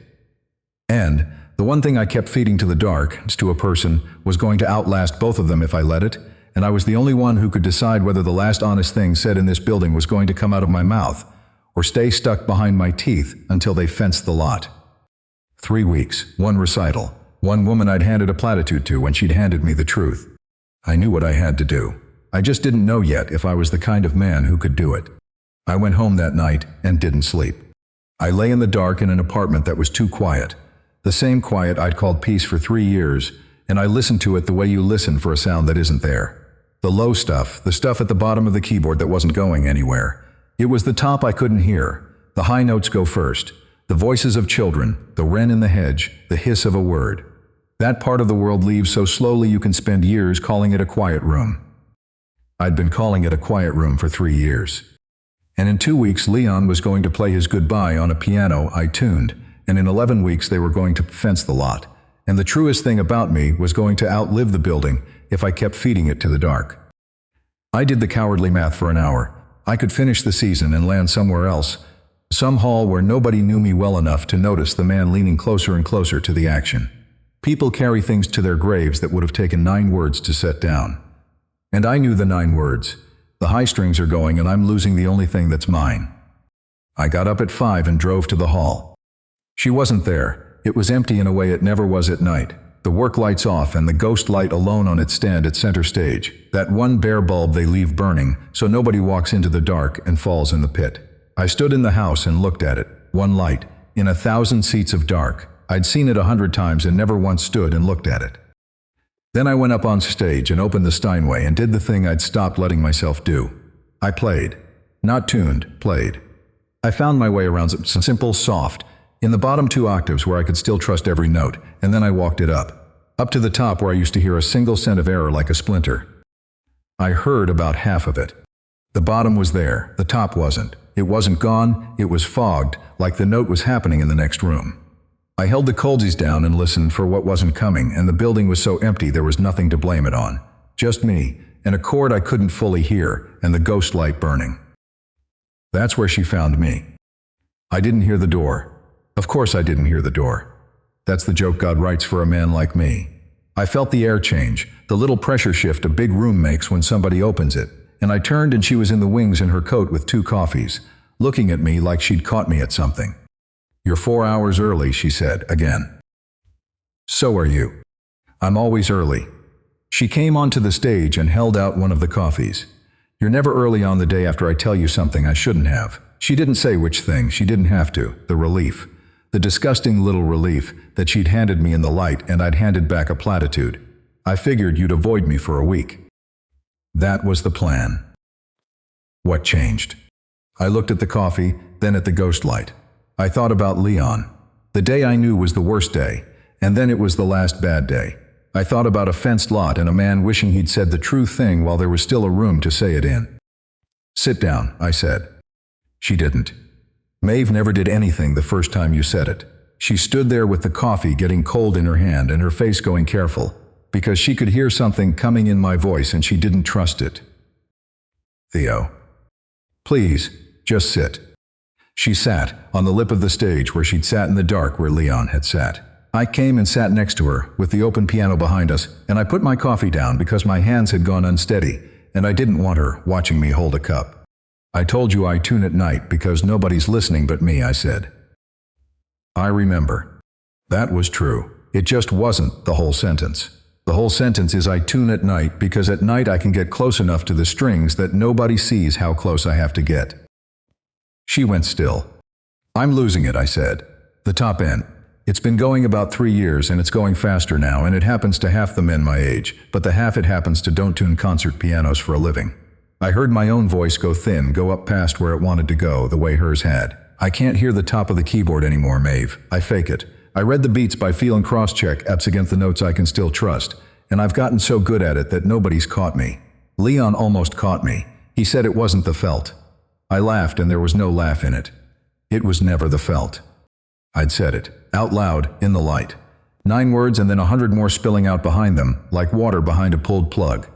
And the one thing I kept feeding to the dark, to a person, was going to outlast both of them if I let it, and I was the only one who could decide whether the last honest thing said in this building was going to come out of my mouth, or stay stuck behind my teeth until they fenced the lot. 3 weeks, 1 recital, 1 woman I'd handed a platitude to when she'd handed me the truth. I knew what I had to do. I just didn't know yet if I was the kind of man who could do it. I went home that night and didn't sleep. I lay in the dark in an apartment that was too quiet. The same quiet I'd called peace for 3 years, and I listened to it the way you listen for a sound that isn't there. The low stuff, the stuff at the bottom of the keyboard that wasn't going anywhere. It was the top I couldn't hear. The high notes go first. The voices of children, the wren in the hedge, the hiss of a word. That part of the world leaves so slowly you can spend years calling it a quiet room. I'd been calling it a quiet room for 3 years. And in 2 weeks Leon was going to play his goodbye on a piano I tuned, and in 11 weeks they were going to fence the lot. And the truest thing about me was going to outlive the building if I kept feeding it to the dark. I did the cowardly math for an hour. I could finish the season and land somewhere else, some hall where nobody knew me well enough to notice the man leaning closer and closer to the action. People carry things to their graves that would have taken 9 words to set down. And I knew the 9 words. The high strings are going and I'm losing the only thing that's mine. I got up at 5 and drove to the hall. She wasn't there. It was empty in a way it never was at night. The work lights off and the ghost light alone on its stand at center stage. That one bare bulb they leave burning so nobody walks into the dark and falls in the pit. I stood in the house and looked at it, one light, in 1,000 seats of dark. I'd seen it 100 times and never once stood and looked at it. Then I went up on stage and opened the Steinway and did the thing I'd stopped letting myself do. I played. Not tuned, played. I found my way around simple, soft, in the bottom 2 octaves where I could still trust every note, and then I walked it up to the top where I used to hear a single cent of error like a splinter. I heard about half of it. The bottom was there, the top wasn't. It wasn't gone, it was fogged, like the note was happening in the next room. I held the coldsies down and listened for what wasn't coming, and the building was so empty there was nothing to blame it on. Just me, and a chord I couldn't fully hear, and the ghost light burning. That's where she found me. I didn't hear the door. Of course I didn't hear the door. That's the joke God writes for a man like me. I felt the air change, the little pressure shift a big room makes when somebody opens it, and I turned and she was in the wings in her coat with 2 coffees, looking at me like she'd caught me at something. "You're 4 hours early," she said, again. "So are you." "I'm always early." She came onto the stage and held out one of the coffees. "You're never early on the day after I tell you something I shouldn't have." She didn't say which thing, she didn't have to. The relief. The disgusting little relief that she'd handed me in the light and I'd handed back a platitude. "I figured you'd avoid me for a week." That was the plan. What changed? I looked at the coffee, then at the ghost light. I thought about Leon. The day I knew was the worst day, and then it was the last bad day. I thought about a fenced lot and a man wishing he'd said the true thing while there was still a room to say it in. "Sit down," I said. She didn't. "Maeve never did anything the first time you said it." She stood there with the coffee getting cold in her hand and her face going careful, because she could hear something coming in my voice and she didn't trust it. "Theo. Please, just sit." She sat on the lip of the stage where she'd sat in the dark where Leon had sat. I came and sat next to her, with the open piano behind us, and I put my coffee down because my hands had gone unsteady, and I didn't want her watching me hold a cup. "I told you I tune at night because nobody's listening but me," I said. I remember. That was true. It just wasn't the whole sentence. The whole sentence is I tune at night because at night I can get close enough to the strings that nobody sees how close I have to get. She went still. "I'm losing it," I said. "The top end. It's been going about 3 years and it's going faster now, and it happens to half the men my age, but the half it happens to don't tune concert pianos for a living." I heard my own voice go thin, go up past where it wanted to go, the way hers had. "I can't hear the top of the keyboard anymore, Maeve. I fake it. I read the beats by feel and cross-check apps against the notes I can still trust, and I've gotten so good at it that nobody's caught me. Leon almost caught me. He said it wasn't the felt." I laughed, and there was no laugh in it. It was never the felt. I'd said it, out loud, in the light. 9 words and then 100 more spilling out behind them, like water behind a pulled plug.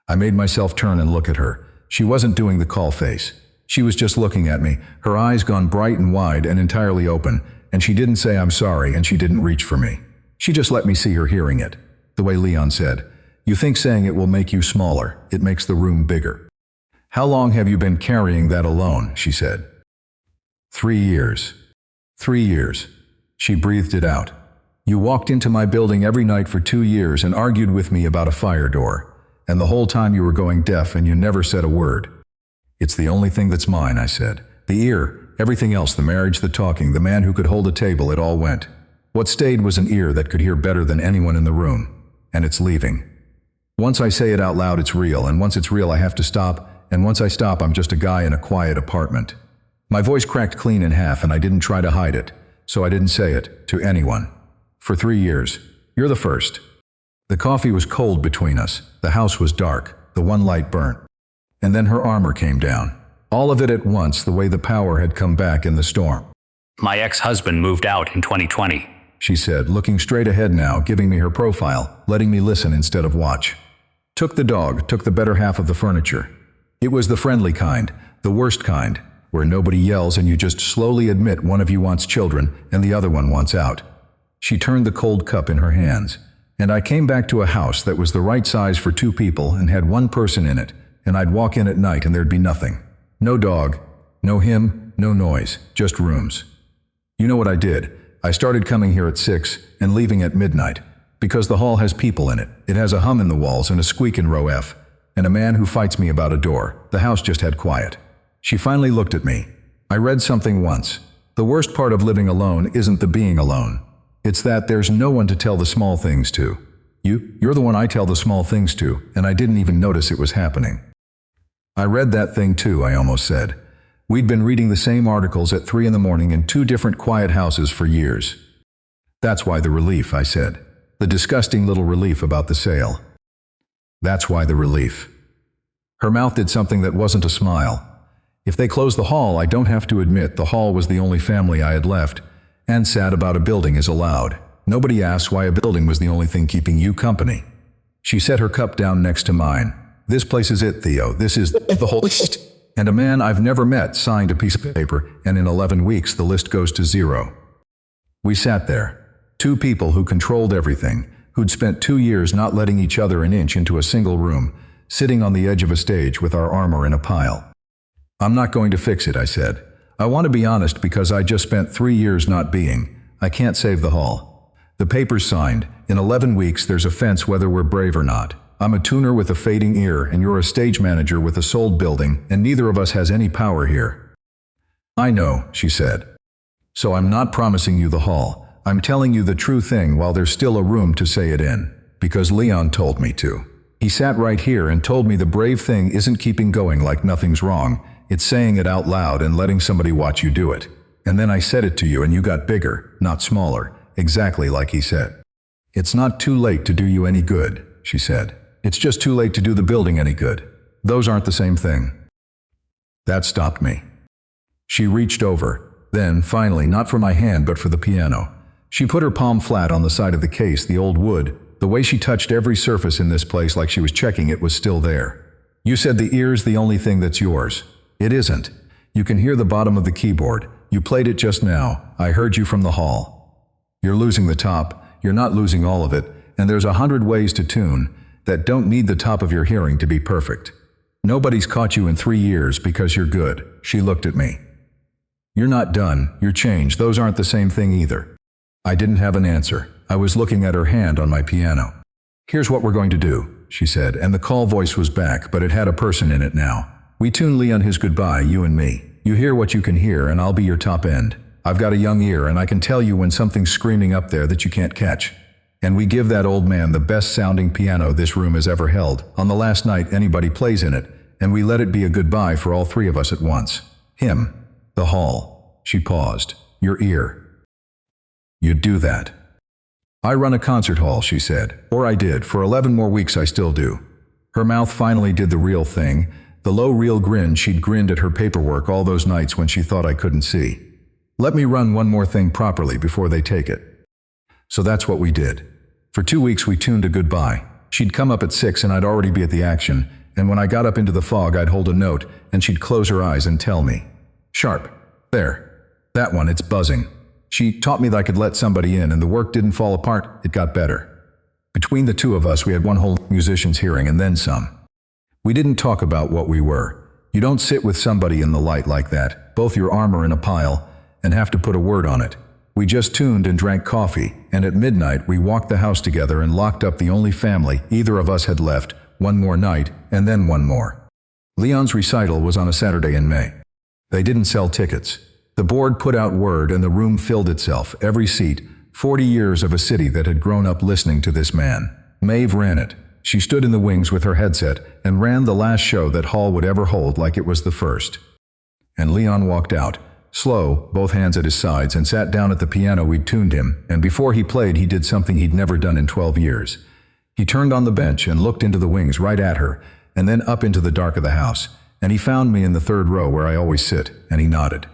I made myself turn and look at her. She wasn't doing the call face. She was just looking at me, her eyes gone bright and wide and entirely open, and she didn't say "I'm sorry," and she didn't reach for me. She just let me see her hearing it. The way Leon said, "You think saying it will make you smaller. It makes the room bigger." "How long have you been carrying that alone?" she said. 3 years. 3 years. She breathed it out. "You walked into my building every night for 2 years and argued with me about a fire door. And the whole time you were going deaf and you never said a word." "It's the only thing that's mine," I said. "The ear, everything else, the marriage, the talking, the man who could hold a table, it all went. What stayed was an ear that could hear better than anyone in the room. And it's leaving. Once I say it out loud, it's real, and once it's real, I have to stop, and once I stop, I'm just a guy in a quiet apartment." My voice cracked clean in half, and I didn't try to hide it, so I didn't say it to anyone. "For 3 years. You're the first." The coffee was cold between us. The house was dark. The one light burnt. And then her armor came down. All of it at once, the way the power had come back in the storm. "My ex-husband moved out in 2020. She said, looking straight ahead now, giving me her profile, letting me listen instead of watch. "Took the dog, took the better half of the furniture. It was the friendly kind, the worst kind, where nobody yells and you just slowly admit one of you wants children and the other one wants out." She turned the cold cup in her hands. "And I came back to a house that was the right size for 2 people and had 1 person in it, and I'd walk in at night and there'd be nothing. No dog, no him, no noise, just rooms. You know what I did? I started coming here at 6 and leaving at midnight, because the hall has people in it. It has a hum in the walls and a squeak in row F, and a man who fights me about a door. The house just had quiet." She finally looked at me. "I read something once. The worst part of living alone isn't the being alone. It's that there's no one to tell the small things to. You're the one I tell the small things to, and I didn't even notice it was happening." "I read that thing too," I almost said. We'd been reading the same articles at 3 in the morning in 2 different quiet houses for years. "That's why the relief," I said. "The disgusting little relief about the sale. That's why the relief." Her mouth did something that wasn't a smile. "If they close the hall, I don't have to admit the hall was the only family I had left, And sad about a building is allowed. Nobody asks why a building was the only thing keeping you company. She set her cup down next to mine. This place is it, Theo. This is the whole list. And a man I've never met signed a piece of paper, and in 11 weeks the list goes to 0. We sat there. 2 people who controlled everything, who'd spent 2 years not letting each other an inch into a single room, sitting on the edge of a stage with our armor in a pile. I'm not going to fix it, I said. I want to be honest because I just spent 3 years not being. I can't save the hall. The paper's signed. In 11 weeks there's a fence whether we're brave or not. I'm a tuner with a fading ear, and you're a stage manager with a sold building, and neither of us has any power here. I know, she said. So I'm not promising you the hall. I'm telling you the true thing while there's still a room to say it in. Because Leon told me to. He sat right here and told me the brave thing isn't keeping going like nothing's wrong. It's saying it out loud and letting somebody watch you do it. And then I said it to you and you got bigger, not smaller, exactly like he said. It's not too late to do you any good, she said. It's just too late to do the building any good. Those aren't the same thing. That stopped me. She reached over, then, finally, not for my hand but for the piano. She put her palm flat on the side of the case, the old wood. The way she touched every surface in this place like she was checking it was still there. You said the ear's the only thing that's yours. It isn't. You can hear the bottom of the keyboard. You played it just now. I heard you from the hall. You're losing the top. You're not losing all of it. And there's 100 ways to tune that don't need the top of your hearing to be perfect. Nobody's caught you in 3 years because you're good. She looked at me. You're not done. You're changed. Those aren't the same thing either. I didn't have an answer. I was looking at her hand on my piano. Here's what we're going to do, she said, and the call voice was back, but it had a person in it now. We tune Leon his goodbye, you and me. You hear what you can hear, and I'll be your top end. I've got a young ear, and I can tell you when something's screaming up there that you can't catch. And we give that old man the best-sounding piano this room has ever held, on the last night anybody plays in it, and we let it be a goodbye for all 3 of us at once. Him. The hall. She paused. Your ear. You'd do that. I run a concert hall, she said. Or I did. For 11 more weeks I still do. Her mouth finally did the real thing, the low real grin she'd grinned at her paperwork all those nights when she thought I couldn't see. Let me run one more thing properly before they take it. So that's what we did. For 2 weeks we tuned a goodbye. She'd come up at 6 and I'd already be at the action, and when I got up into the fog I'd hold a note and she'd close her eyes and tell me. Sharp. There. That one, it's buzzing. She taught me that I could let somebody in and the work didn't fall apart, it got better. Between the 2 of us we had one whole musician's hearing and then some. We didn't talk about what we were. You don't sit with somebody in the light like that, both your armor in a pile, and have to put a word on it. We just tuned and drank coffee, and at midnight we walked the house together and locked up the only family either of us had left, one more night, and then one more. Leon's recital was on a Saturday in May. They didn't sell tickets. The board put out word and the room filled itself, every seat, 40 years of a city that had grown up listening to this man. Maeve ran it. She stood in the wings with her headset and ran the last show that hall would ever hold like it was the first. And Leon walked out. Slow, both hands at his sides, and sat down at the piano we'd tuned him, and before he played he did something he'd never done in 12 years. He turned on the bench and looked into the wings right at her, and then up into the dark of the house, and he found me in the 3rd row where I always sit, and he nodded.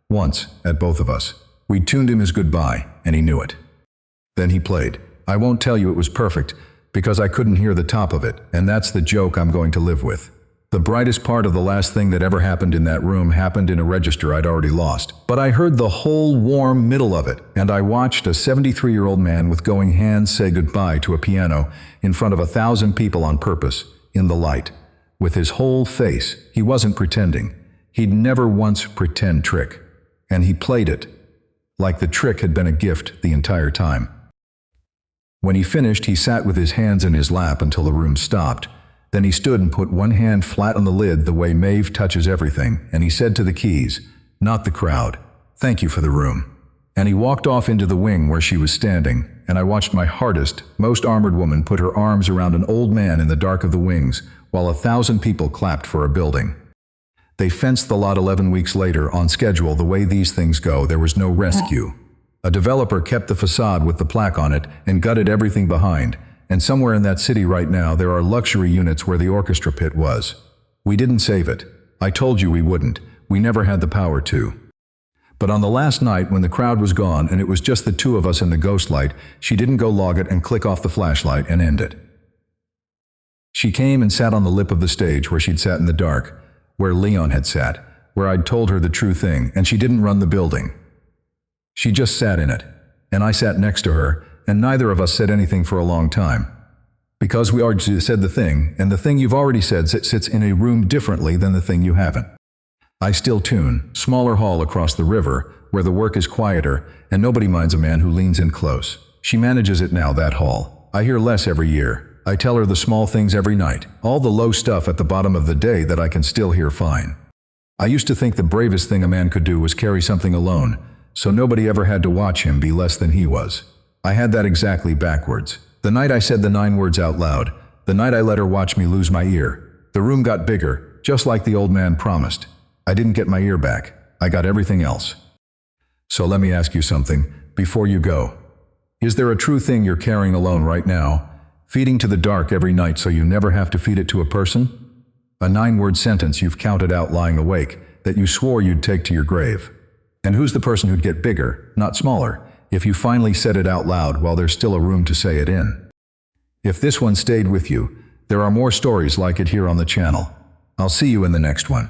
Once, at both of us. We'd tuned him his goodbye, and he knew it. Then he played. I won't tell you it was perfect, because I couldn't hear the top of it, and that's the joke I'm going to live with. The brightest part of the last thing that ever happened in that room happened in a register I'd already lost. But I heard the whole warm middle of it, and I watched a 73-year-old man with going hands say goodbye to a piano in front of 1,000 people on purpose, in the light. With his whole face, he wasn't pretending. He'd never once pretend trick. And he played it, like the trick had been a gift the entire time. When he finished, he sat with his hands in his lap until the room stopped. Then he stood and put one hand flat on the lid the way Maeve touches everything, and he said to the keys, not the crowd, thank you for the room. And he walked off into the wing where she was standing, and I watched my hardest, most armored woman put her arms around an old man in the dark of the wings, while 1,000 people clapped for a building. They fenced the lot 11 weeks later, on schedule. The way these things go, there was no rescue. A developer kept the facade with the plaque on it and gutted everything behind. And somewhere in that city right now there are luxury units where the orchestra pit was. We didn't save it. I told you we wouldn't. We never had the power to. But on the last night when the crowd was gone and it was just the two of us in the ghost light, she didn't go log it and click off the flashlight and end it. She came and sat on the lip of the stage where she'd sat in the dark, where Leon had sat, where I'd told her the true thing, and she didn't run the building. She just sat in it, and I sat next to her, and neither of us said anything for a long time. Because we already said the thing, and the thing you've already said sits in a room differently than the thing you haven't. I still tune, smaller hall across the river, where the work is quieter, and nobody minds a man who leans in close. She manages it now, that hall. I hear less every year. I tell her the small things every night, all the low stuff at the bottom of the day that I can still hear fine. I used to think the bravest thing a man could do was carry something alone, so nobody ever had to watch him be less than he was. I had that exactly backwards. The night I said the 9 words out loud, the night I let her watch me lose my ear, the room got bigger, just like the old man promised. I didn't get my ear back. I got everything else. So let me ask you something, before you go. Is there a true thing you're carrying alone right now, feeding to the dark every night so you never have to feed it to a person? A 9-word sentence you've counted out lying awake, that you swore you'd take to your grave. And who's the person who'd get bigger, not smaller, if you finally said it out loud while there's still a room to say it in? If this one stayed with you, there are more stories like it here on the channel. I'll see you in the next one.